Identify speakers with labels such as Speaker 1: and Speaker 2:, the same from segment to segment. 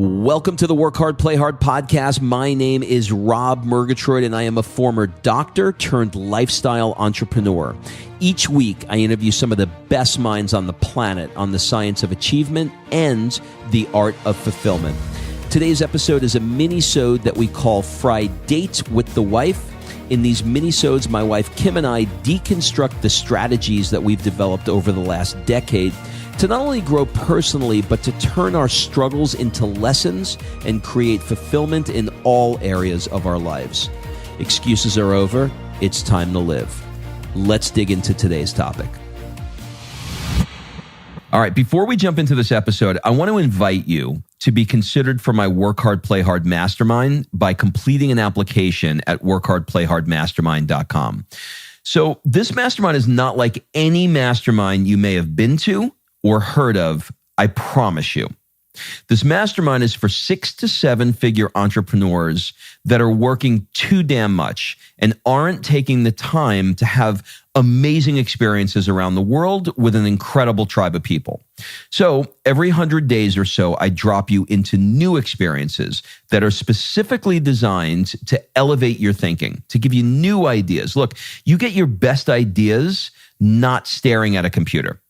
Speaker 1: Welcome to the Work Hard, Play Hard podcast. My name is Rob Murgatroyd, and I am a former doctor turned lifestyle entrepreneur. Each week, I interview some of the best minds on the planet on the science of achievement and the art of fulfillment. Today's episode is a mini-sode that we call Fri-Date with the Wife. In these mini-sodes, my wife Kim and I deconstruct the strategies that we've developed over the last decade to not only grow personally, but to turn our struggles into lessons and create fulfillment in all areas of our lives. Excuses are over. It's time to live. Let's dig into today's topic. All right, before we jump into this episode, I want to invite you to be considered for my Work Hard, Play Hard Mastermind by completing an application at workhardplayhardmastermind.com. So this mastermind is not like any mastermind you may have been to or heard of, I promise you. This mastermind is for 6 to 7 figure entrepreneurs that are working too damn much and aren't taking the time to have amazing experiences around the world with an incredible tribe of people. So every 100 days or so, I drop you into new experiences that are specifically designed to elevate your thinking, to give you new ideas. Look, you get your best ideas not staring at a computer.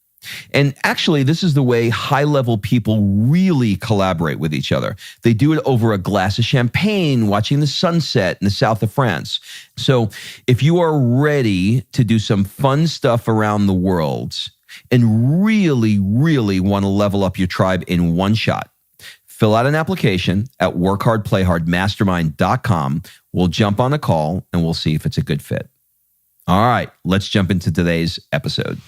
Speaker 1: And actually, this is the way high-level people really collaborate with each other. They do it over a glass of champagne, watching the sunset in the south of France. So if you are ready to do some fun stuff around the world and really, really want to level up your tribe in one shot, fill out an application at workhardplayhardmastermind.com. We'll jump on a call and we'll see if it's a good fit. All right, let's jump into today's episode.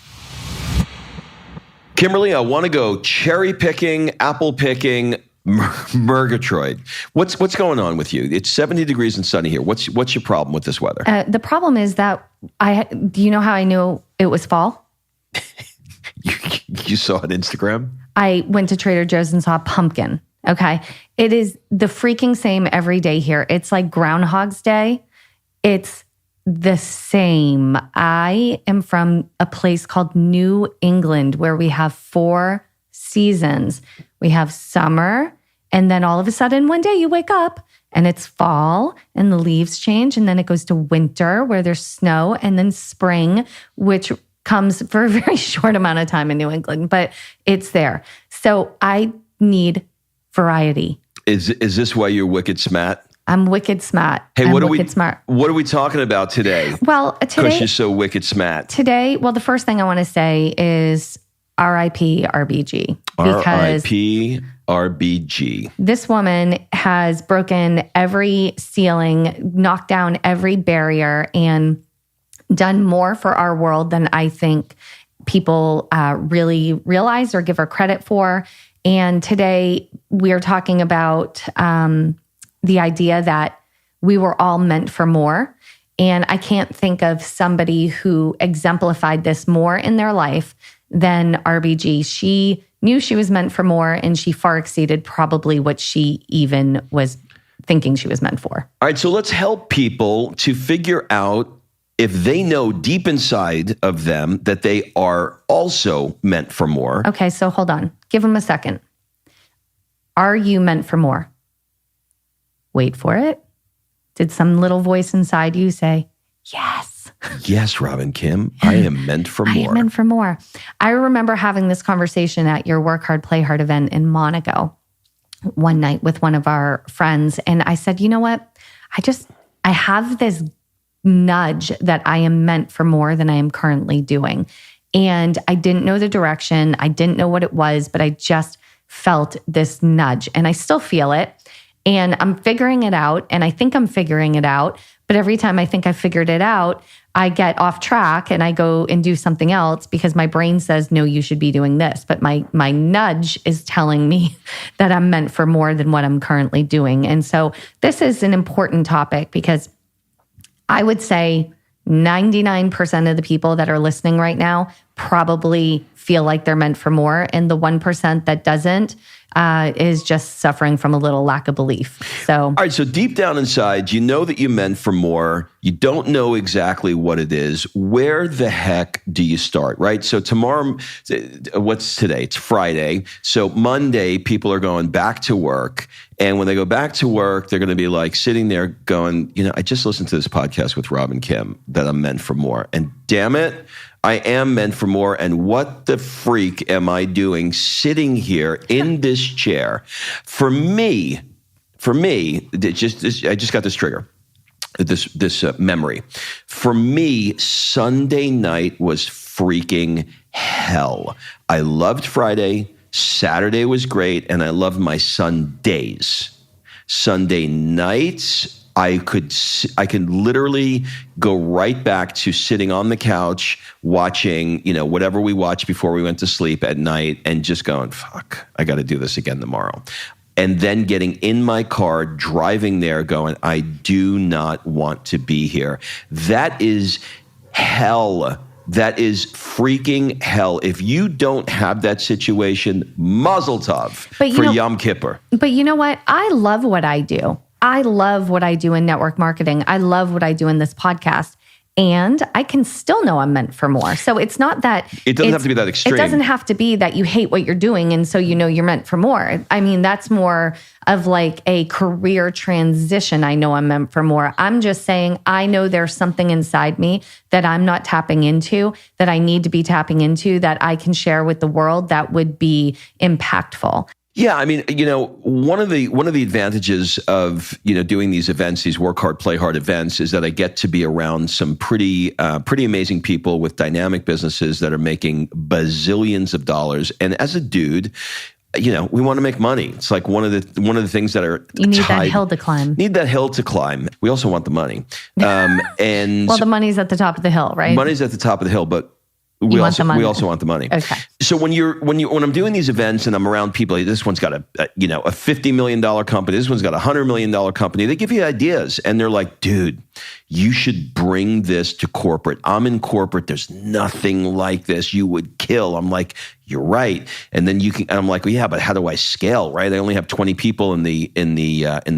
Speaker 1: Kimberly, I want to go cherry picking, apple picking, Murgatroyd. What's going on with you? It's 70 degrees and sunny here. What's your problem with this weather?
Speaker 2: The problem is that do you know how I knew it was fall?
Speaker 1: You saw it on Instagram?
Speaker 2: I went to Trader Joe's and saw a pumpkin. Okay. It is the freaking same every day here. It's like Groundhog's Day. It's the same. I am from a place called New England where we have 4 seasons. We have summer, and then all of a sudden one day you wake up and it's fall and the leaves change, and then it goes to winter where there's snow, and then spring, which comes for a very short amount of time in New England, but it's there. So I need variety.
Speaker 1: Is this why you're wicked smart?
Speaker 2: I'm wicked smart.
Speaker 1: Hey, what are we talking about today?
Speaker 2: Well, today,
Speaker 1: because you're so wicked smart.
Speaker 2: Today, well, the first thing I want to say is R.I.P. RBG.
Speaker 1: R.I.P. RBG.
Speaker 2: This woman has broken every ceiling, knocked down every barrier, and done more for our world than I think people really realize or give her credit for. And today, we are talking about the idea that we were all meant for more. And I can't think of somebody who exemplified this more in their life than RBG. She knew she was meant for more, and she far exceeded probably what she even was thinking she was meant for.
Speaker 1: All right, so let's help people to figure out if they know deep inside of them that they are also meant for more.
Speaker 2: Okay, so hold on. Give them a second. Are you meant for more? Wait for it. Did some little voice inside you say, yes?
Speaker 1: Yes, Robin Kim, I am meant for more.
Speaker 2: I am meant for more. I remember having this conversation at your Work Hard, Play Hard event in Monaco one night with one of our friends. And I said, you know what? I have this nudge that I am meant for more than I am currently doing. And I didn't know the direction. I didn't know what it was, but I just felt this nudge, and I still feel it. And I'm figuring it out, and I think I'm figuring it out. But every time I think I figured it out, I get off track and I go and do something else because my brain says, no, you should be doing this. But my nudge is telling me that I'm meant for more than what I'm currently doing. And so this is an important topic because I would say 99% of the people that are listening right now probably feel like they're meant for more. And the 1% that doesn't is just suffering from a little lack of belief. So,
Speaker 1: all right. So deep down inside, you know that you're meant for more. You don't know exactly what it is. Where the heck do you start, right? So tomorrow, what's today? It's Friday. So Monday, people are going back to work. And when they go back to work, they're going to be like sitting there going, I just listened to this podcast with Rob and Kim that I'm meant for more. And damn it, I am meant for more. And what the freak am I doing sitting here in this chair? For me, I just got this trigger, this memory. For me, Sunday night was freaking hell. I loved Friday. Saturday was great. And I loved my Sundays. Sunday nights, I could literally go right back to sitting on the couch watching, whatever we watched before we went to sleep at night and just going, fuck, I got to do this again tomorrow. And then getting in my car, driving there going, I do not want to be here. That is hell. That is freaking hell. If you don't have that situation, mazel tov for Yom Kippur.
Speaker 2: But you know what? I love what I do. I love what I do in network marketing. I love what I do in this podcast. And I can still know I'm meant for more. So it's not that...
Speaker 1: It doesn't have to be that extreme.
Speaker 2: It doesn't have to be that you hate what you're doing and so you know you're meant for more. I mean, that's more of like a career transition. I know I'm meant for more. I'm just saying I know there's something inside me that I'm not tapping into, that I need to be tapping into, that I can share with the world that would be impactful.
Speaker 1: Yeah, I mean, one of the advantages of doing these events, these work hard, play hard events, is that I get to be around some pretty amazing people with dynamic businesses that are making bazillions of dollars. And as a dude, we want to make money. It's like one of the things that are
Speaker 2: you need that hill to climb.
Speaker 1: Need that hill to climb. We also want the money, and
Speaker 2: well, the money's at the top of the hill, right?
Speaker 1: Money's at the top of the hill, but we also want the money.
Speaker 2: Okay.
Speaker 1: So when I'm doing these events and I'm around people, this one's got a $50 million company, this one's got a $100 million company. They give you ideas and they're like, dude, you should bring this to corporate. I'm in corporate. There's nothing like this. You would kill. I'm like, you're right. And then I'm like, well, yeah, but how do I scale? Right? I only have 20 people in the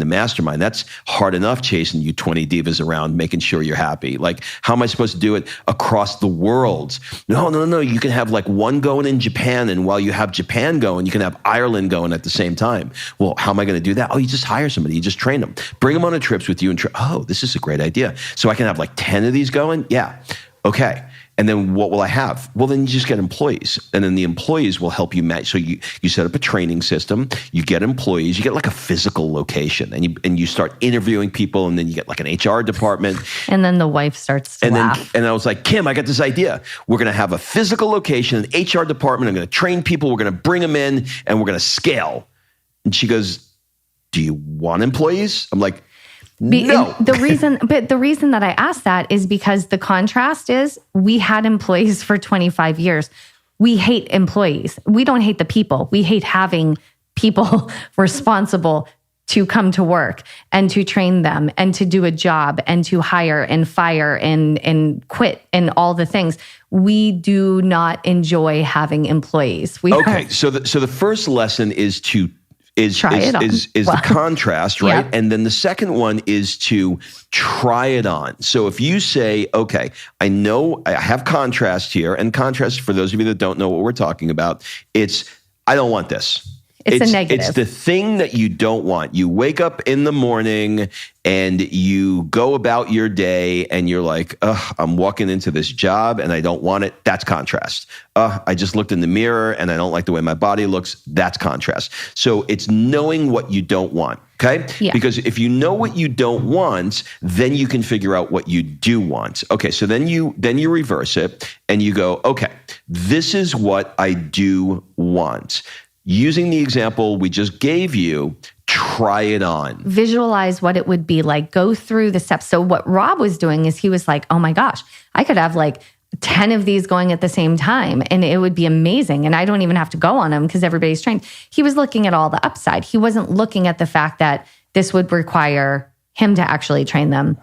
Speaker 1: mastermind. That's hard enough chasing you 20 divas around, making sure you're happy. Like, how am I supposed to do it across the world? No. You can have like one going in Japan, and while you have Japan going, you can have Ireland going at the same time. Well, how am I going to do that? Oh, you just hire somebody. You just train them. Bring them on a trips with you and oh, this is a great idea. So I can have like 10 of these going? Yeah. Okay. And then what will I have? Well, then you just get employees. And then the employees will help you match. So you set up a training system, you get employees, you get like a physical location, and you start interviewing people, and then you get like an HR department.
Speaker 2: And then the wife starts to laugh.
Speaker 1: And I was like, Kim, I got this idea. We're going to have a physical location, an HR department. I'm going to train people. We're going to bring them in, and we're going to scale. And she goes, do you want employees? I'm like, no.
Speaker 2: The reason that I asked that is because the contrast is we had employees for 25 years. We hate employees. We don't hate the people. We hate having people responsible to come to work and to train them and to do a job and to hire and fire and quit and all the things. We do not enjoy having employees.
Speaker 1: So the first lesson is to is the contrast, right?
Speaker 2: Yeah.
Speaker 1: And then the second one is to try it on. So if you say, okay, I know I have contrast here, and contrast, for those of you that don't know what we're talking about, I don't want this.
Speaker 2: It's a negative.
Speaker 1: It's the thing that you don't want. You wake up in the morning and you go about your day and you're like, I'm walking into this job and I don't want it. That's contrast. I just looked in the mirror and I don't like the way my body looks. That's contrast. So it's knowing what you don't want. Okay?
Speaker 2: Yeah.
Speaker 1: Because if you know what you don't want, then you can figure out what you do want. Okay, so then you reverse it and you go, okay, this is what I do want. Using the example we just gave you, try it on.
Speaker 2: Visualize what it would be like. Go through the steps. So what Rob was doing is he was like, oh my gosh, I could have like 10 of these going at the same time and it would be amazing. And I don't even have to go on them because everybody's trained. He was looking at all the upside. He wasn't looking at the fact that this would require him to actually train them.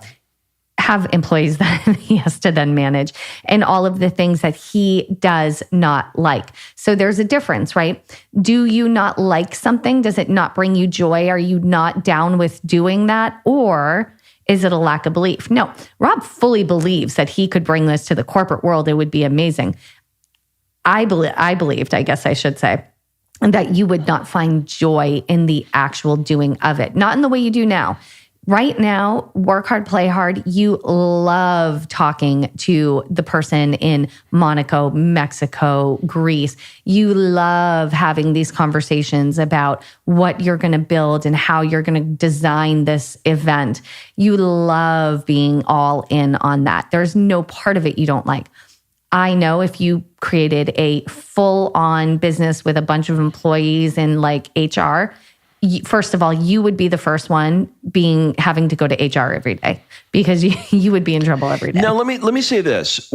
Speaker 2: have employees that he has to then manage and all of the things that he does not like. So there's a difference, right? Do you not like something? Does it not bring you joy? Are you not down with doing that? Or is it a lack of belief? No, Rob fully believes that he could bring this to the corporate world. It would be amazing. I believed, I guess I should say, that you would not find joy in the actual doing of it. Not in the way you do now. Right now, work hard, play hard. You love talking to the person in Monaco, Mexico, Greece. You love having these conversations about what you're going to build and how you're going to design this event. You love being all in on that. There's no part of it you don't like. I know if you created a full-on business with a bunch of employees in like HR, first of all, you would be the first one having to go to HR every day because you would be in trouble every day.
Speaker 1: Now, let me say this.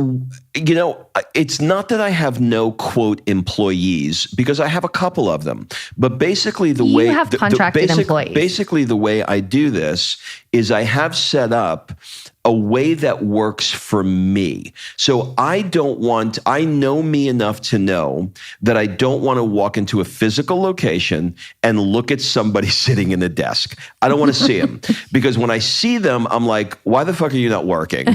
Speaker 1: It's not that I have no quote employees because I have a couple of them, but basically
Speaker 2: you have contracted employees.
Speaker 1: Basically, the way I do this is I have set up a way that works for me. So I know me enough to know that I don't want to walk into a physical location and look at somebody sitting in a desk. I don't want to see them because when I see them, I'm like, why the fuck are you not working?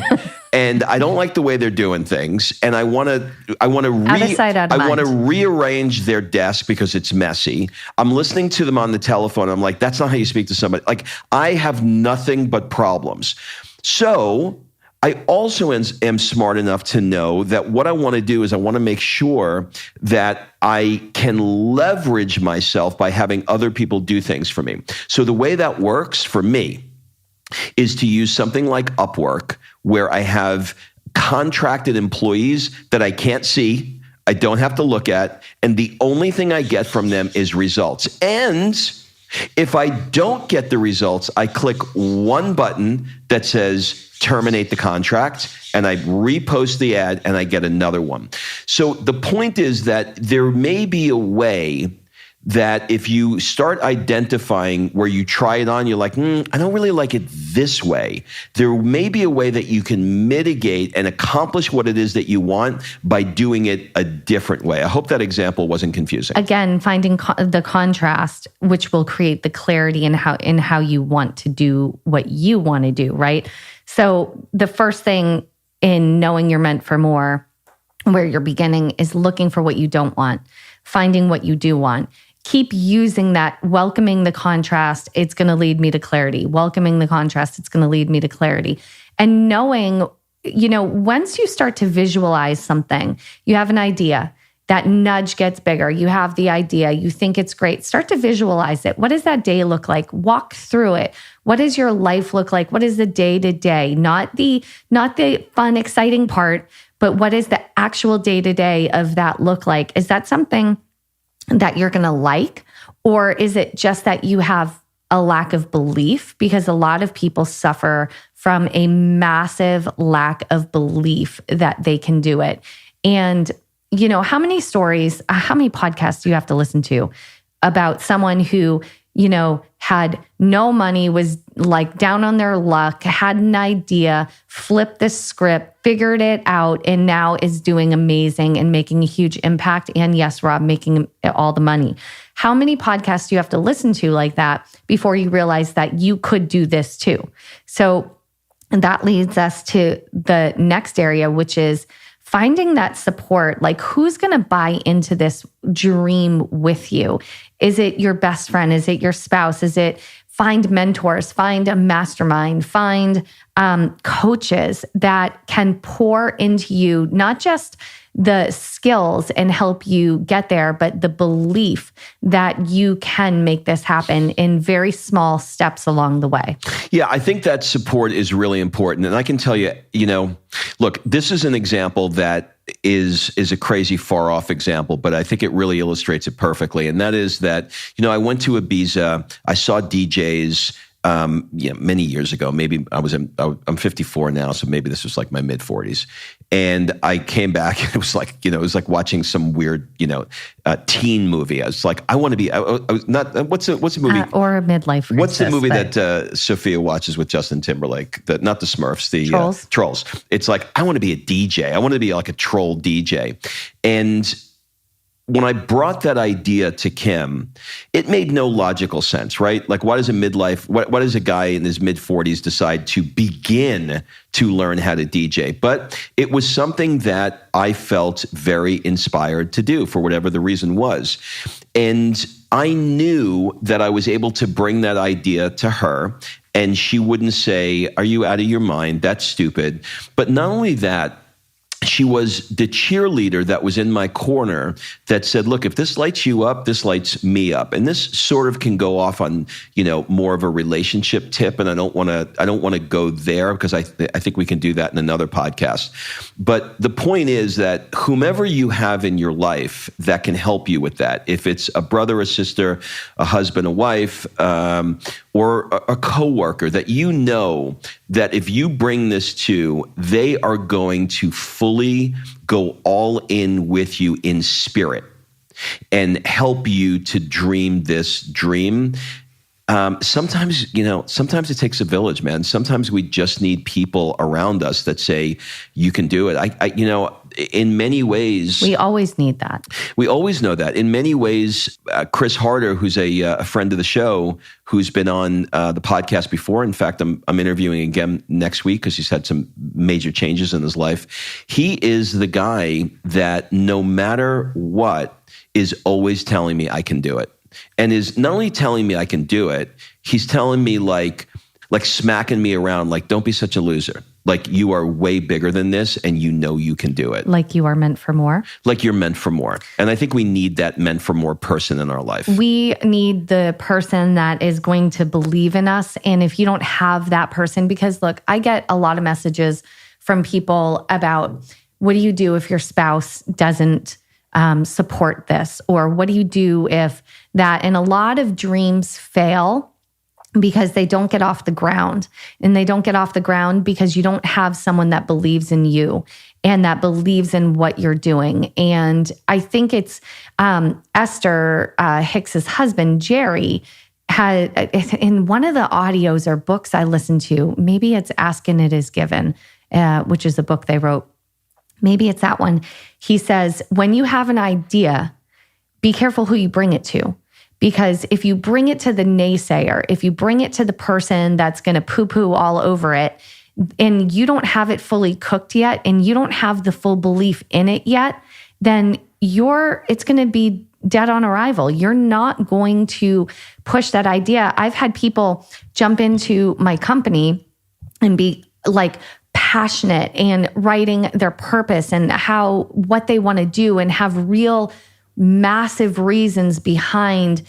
Speaker 1: And I don't like the way they're doing things. And I want to rearrange their desk because it's messy. I'm listening to them on the telephone. I'm like, that's not how you speak to somebody. Like, I have nothing but problems. So I also am smart enough to know that what I want to do is I want to make sure that I can leverage myself by having other people do things for me. So the way that works for me is to use something like Upwork, where I have contracted employees that I can't see, I don't have to look at, and the only thing I get from them is results. And if I don't get the results, I click one button that says terminate the contract, and I repost the ad and I get another one. So the point is that there may be a way that if you start identifying where you try it on, you're like, I don't really like it this way. There may be a way that you can mitigate and accomplish what it is that you want by doing it a different way. I hope that example wasn't confusing.
Speaker 2: Again, finding the contrast, which will create the clarity in how you want to do what you want to do, right? So the first thing in knowing you're meant for more, where you're beginning, is looking for what you don't want, finding what you do want. Keep using that, welcoming the contrast, it's going to lead me to clarity. Welcoming the contrast, it's going to lead me to clarity. And knowing, once you start to visualize something, you have an idea, that nudge gets bigger. You have the idea, you think it's great. Start to visualize it. What does that day look like? Walk through it. What does your life look like? What is the day-to-day? Not the fun, exciting part, but what is the actual day-to-day of that look like? Is that something that you're going to like? Or is it just that you have a lack of belief? Because a lot of people suffer from a massive lack of belief that they can do it. And, how many podcasts do you have to listen to about someone who, had no money, was like down on their luck, had an idea, flipped the script, figured it out, and now is doing amazing and making a huge impact. And yes, Rob, making all the money. How many podcasts do you have to listen to like that before you realize that you could do this too? So that leads us to the next area, which is finding that support. Like, who's going to buy into this dream with you? Is it your best friend? Is it your spouse? Is it find mentors, find a mastermind, find coaches that can pour into you, not just the skills and help you get there, but the belief that you can make this happen in very small steps along the way.
Speaker 1: Yeah, I think that support is really important. And I can tell you, look, this is an example that is a crazy far off example, but I think it really illustrates it perfectly. And that is that, I went to Ibiza, I saw DJs, many years ago. Maybe I'm 54 now, so maybe this was like my mid 40s. And I came back, and it was like, it was like watching some weird, teen movie. I was like, I want to be. I was not. What's a movie
Speaker 2: or a midlife crisis?
Speaker 1: What's the movie that Sophia watches with Justin Timberlake? Not the Smurfs, the
Speaker 2: Trolls.
Speaker 1: Trolls. It's like, I want to be a DJ. I want to be like a troll DJ. And when I brought that idea to Kim, it made no logical sense, right? Like, why does a guy in his mid-40s decide to begin to learn how to DJ? But it was something that I felt very inspired to do for whatever the reason was. And I knew that I was able to bring that idea to her, and she wouldn't say, "Are you out of your mind? That's stupid." But not only that, she was the cheerleader that was in my corner that said, look, if this lights you up, this lights me up. And this sort of can go off on, more of a relationship tip. And I don't want to go there, because I think we can do that in another podcast. But the point is that whomever you have in your life that can help you with that, if it's a brother, a sister, a husband, a wife, or a coworker that that if you bring this to, they are going to fully go all in with you in spirit and help you to dream this dream. Sometimes it takes a village, man. Sometimes we just need people around us that say, you can do it. In many ways,
Speaker 2: we always need that.
Speaker 1: We always know that. In many ways, Chris Harder, who's a friend of the show, who's been on the podcast before. In fact, I'm interviewing again next week because he's had some major changes in his life. He is the guy that no matter what is always telling me I can do it. And is not only telling me I can do it, he's telling me like smacking me around, like, don't be such a loser. Like, you are way bigger than this, and you can do it.
Speaker 2: Like you are meant for more.
Speaker 1: Like you're meant for more. And I think we need that meant for more person in our life.
Speaker 2: We need the person that is going to believe in us. And if you don't have that person, because look, I get a lot of messages from people about, what do you do if your spouse doesn't support this? Or what do you do if that? And a lot of dreams fail because they don't get off the ground. And they don't get off the ground because you don't have someone that believes in you and that believes in what you're doing. And I think it's Esther Hicks's husband, Jerry, had in one of the audios or books I listened to, maybe it's Ask and It Is Given, which is a book they wrote. Maybe it's that one. He says, when you have an idea, be careful who you bring it to. Because if you bring it to the naysayer, if you bring it to the person that's going to poo-poo all over it, and you don't have it fully cooked yet, and you don't have the full belief in it yet, then it's going to be dead on arrival. You're not going to push that idea. I've had people jump into my company and be like passionate and writing their purpose and what they want to do, and have real massive reasons behind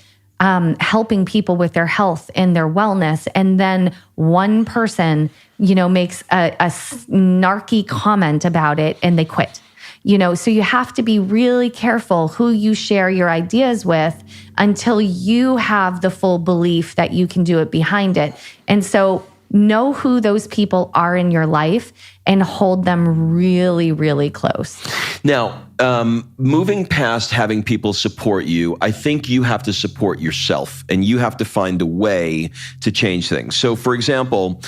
Speaker 2: helping people with their health and their wellness. And then one person, makes a snarky comment about it and they quit. So you have to be really careful who you share your ideas with until you have the full belief that you can do it behind it. And so know who those people are in your life and hold them really, really close.
Speaker 1: Now, moving past having people support you, I think you have to support yourself, and you have to find a way to change things. So, for example,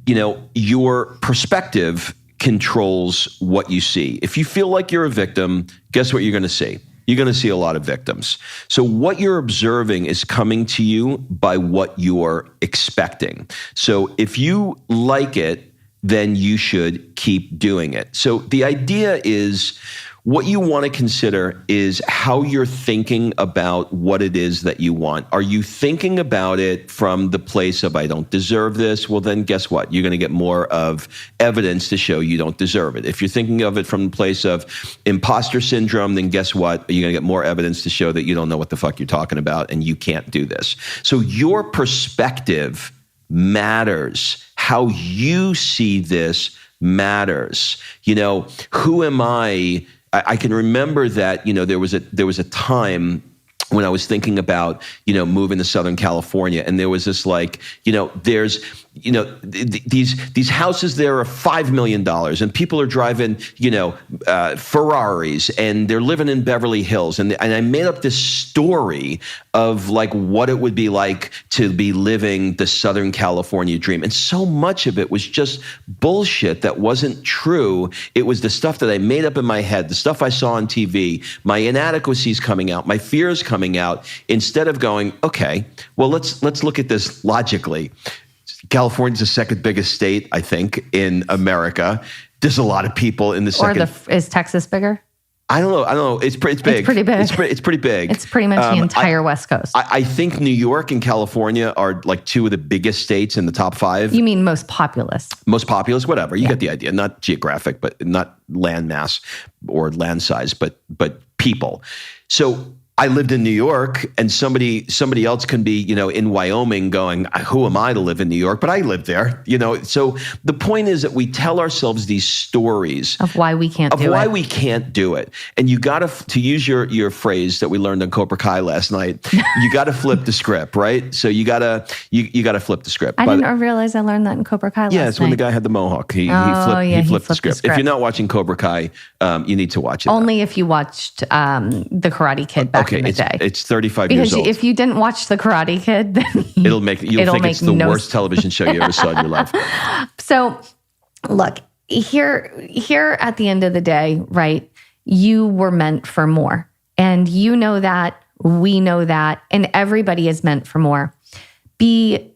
Speaker 1: your perspective controls what you see. If you feel like you're a victim, guess what you're going to see? You're going to see a lot of victims. So what you're observing is coming to you by what you're expecting. So if you like it, then you should keep doing it. So the idea is, what you want to consider is how you're thinking about what it is that you want. Are you thinking about it from the place of, I don't deserve this? Well, then guess what? You're going to get more of evidence to show you don't deserve it. If you're thinking of it from the place of imposter syndrome, then guess what? You're going to get more evidence to show that you don't know what the fuck you're talking about and you can't do this. So your perspective matters. How you see this matters. Who am I? I can remember that, there was a time when I was thinking about, moving to Southern California, and there was this there's, these houses there are $5 million, and people are driving, Ferraris, and they're living in Beverly Hills. And I made up this story of what it would be like to be living the Southern California dream. And so much of it was just bullshit that wasn't true. It was the stuff that I made up in my head, the stuff I saw on TV, my inadequacies coming out, my fears coming out, instead of going, okay, well, let's look at this logically. California's the second biggest state, I think, in America. There's a lot of people in the second.
Speaker 2: Is Texas bigger?
Speaker 1: I don't know. It's big.
Speaker 2: It's pretty big.
Speaker 1: It's pretty big.
Speaker 2: It's pretty much the entire West Coast.
Speaker 1: I think New York and California are two of the biggest states in the top 5.
Speaker 2: You mean most populous?
Speaker 1: Most populous, whatever. You get the idea. Not geographic, but not land mass or land size, but people. So I lived in New York, and somebody else can be, in Wyoming going, who am I to live in New York? But I live there, So the point is that we tell ourselves these stories
Speaker 2: of why we can't
Speaker 1: do it. And you got to use your phrase that we learned on Cobra Kai last night. You got to flip the script, right? So you got to flip the script.
Speaker 2: I didn't realize I learned that in Cobra Kai last night.
Speaker 1: Yeah, it's when the guy had the mohawk. He flipped the script. If you're not watching Cobra Kai, you need to watch it.
Speaker 2: Only if you watched The Karate Kid back in the day.
Speaker 1: It's 35 years old.
Speaker 2: Because if you didn't watch The Karate Kid, then
Speaker 1: you'll think it's the worst television show you ever saw in your life.
Speaker 2: So, look, here at the end of the day, right, you were meant for more. And you know that, we know that, and everybody is meant for more. Be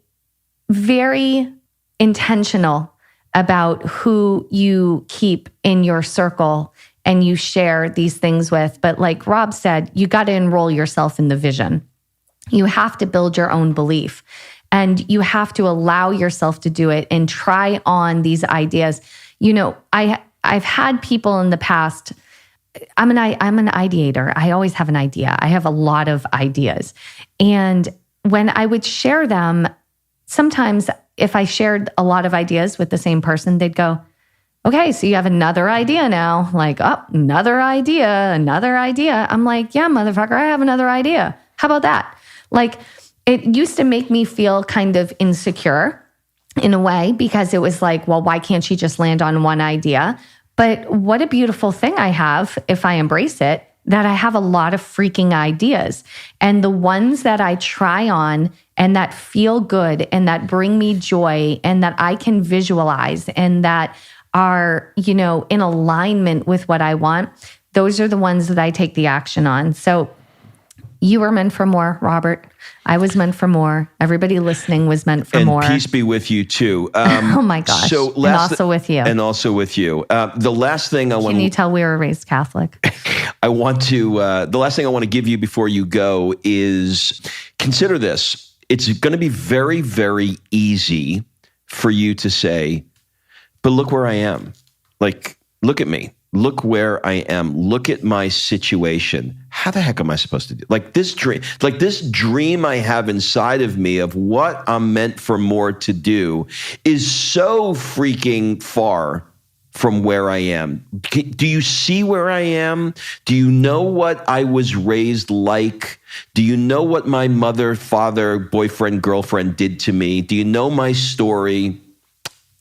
Speaker 2: very intentional about who you keep in your circle and you share these things with. But like Rob said, you got to enroll yourself in the vision. You have to build your own belief, and you have to allow yourself to do it and try on these ideas. I've had people in the past. I'm an ideator. I always have an idea. I have a lot of ideas. And when I would share them, sometimes if I shared a lot of ideas with the same person, they'd go, okay, so you have another idea now. Another idea. I'm like, yeah, motherfucker, I have another idea. How about that? It used to make me feel kind of insecure in a way, because it was like, well, why can't she just land on one idea? But what a beautiful thing I have, if I embrace it, that I have a lot of freaking ideas. And the ones that I try on and that feel good and that bring me joy and that I can visualize and that are, in alignment with what I want, those are the ones that I take the action on. So you were meant for more, Robert. I was meant for more. Everybody listening was meant for more.
Speaker 1: And peace be with you too.
Speaker 2: Oh my gosh.
Speaker 1: So
Speaker 2: and also with you.
Speaker 1: And also with you. The last thing I want
Speaker 2: Can you tell we were raised Catholic?
Speaker 1: the last thing I want to give you before you go is consider this. It's going to be very, very easy for you to say, but look where I am. Look at me. Look where I am. Look at my situation. How the heck am I supposed to do? This dream I have inside of me of what I'm meant for more to do is so freaking far from where I am. Do you see where I am? Do you know what I was raised like? Do you know what my mother, father, boyfriend, girlfriend did to me? Do you know my story?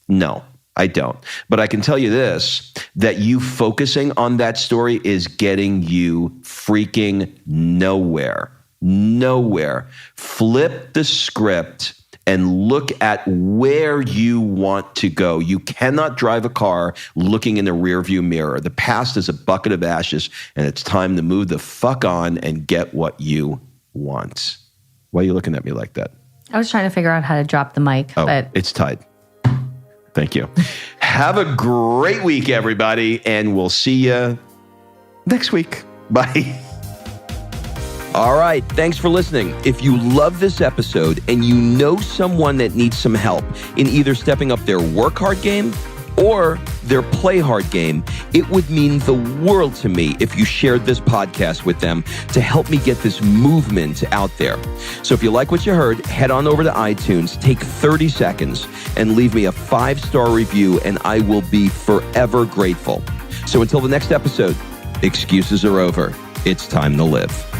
Speaker 1: No. I don't. But I can tell you this, that you focusing on that story is getting you freaking nowhere. Nowhere. Flip the script and look at where you want to go. You cannot drive a car looking in the rearview mirror. The past is a bucket of ashes, and it's time to move the fuck on and get what you want. Why are you looking at me like that?
Speaker 2: I was trying to figure out how to drop the mic, but
Speaker 1: it's tight. Thank you. Have a great week, everybody, and we'll see you next week. Bye. All right. Thanks for listening. If you love this episode and you know someone that needs some help in either stepping up their work hard game or their play hard game, it would mean the world to me if you shared this podcast with them to help me get this movement out there. So if you like what you heard, head on over to iTunes, take 30 seconds, and leave me a 5-star review, and I will be forever grateful. So until the next episode, excuses are over. It's time to live.